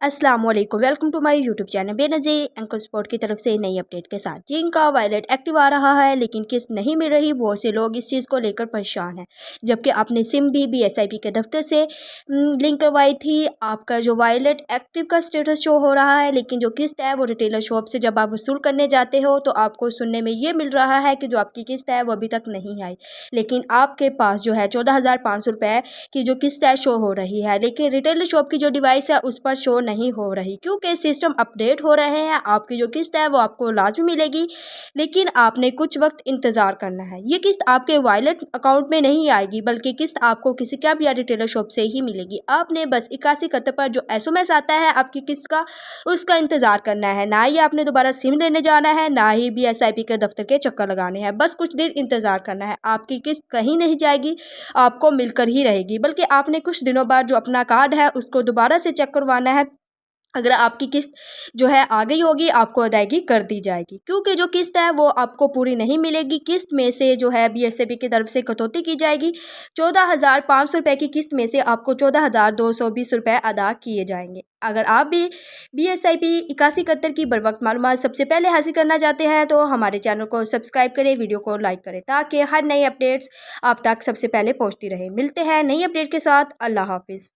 अस्सलाम वालेकुम, welcome to my YouTube channel Benazir uncle sport की तरफ से नई अपडेट के साथ। जिनका वॉलेट एक्टिव आ रहा है लेकिन किस्त नहीं मिल रही, बहुत से लोग इस चीज़ को लेकर परेशान हैं। जबकि आपने सिम भी BSIP के दफ्तर से लिंक करवाई थी। आपका जो वॉलेट एक्टिव का स्टेटस शो हो रहा है, लेकिन जो किस्त है वो रिटेलर शॉप से जब आप वसूल करने जाते हो तो आपको सुनने में ये मिल रहा है कि जो आपकी किस्त है वो अभी तक नहीं आई। लेकिन आपके पास जो है 14,500 रुपये की जो किस्त है शो हो रही है, लेकिन रिटेलर शॉप की जो डिवाइस है उस पर शो नहीं हो रही, क्योंकि सिस्टम अपडेट हो रहे हैं। आपकी जो किस्त है वो आपको लाजमी मिलेगी, लेकिन आपने कुछ वक्त इंतज़ार करना है। ये किस्त आपके वॉलेट अकाउंट में नहीं आएगी, बल्कि किस्त आपको किसी कैब या रिटेलर शॉप से ही मिलेगी। आपने बस 8171 पर जो SMS आता है आपकी किस्त का, उसका इंतज़ार करना है। ना ही आपने दोबारा सिम लेने जाना है, ना ही BSIP के दफ्तर के चक्कर लगाने हैं। बस कुछ देर इंतज़ार करना है। आपकी किस्त कहीं नहीं जाएगी, आपको मिलकर ही रहेगी। बल्कि आपने कुछ दिनों बाद जो अपना कार्ड है उसको दोबारा से चेक करवाना है। अगर आपकी किस्त जो है आ गई होगी, आपको अदायगी कर दी जाएगी, क्योंकि जो किस्त है वो आपको पूरी नहीं मिलेगी। किस्त में से जो है BSIP की तरफ से कटौती की जाएगी। 14,500 रुपये की किस्त में से आपको 14,220 रुपये अदा किए जाएंगे। अगर आप भी BSIP 8171 की बर वक्त मालूमात सबसे पहले हासिल करना चाहते हैं तो हमारे चैनल को सब्सक्राइब करें, वीडियो को लाइक करें, ताकि हर नई अपडेट्स आप तक सबसे पहले पहुँचती रहे। मिलते हैं नई अपडेट के साथ। अल्लाह हाफिज़।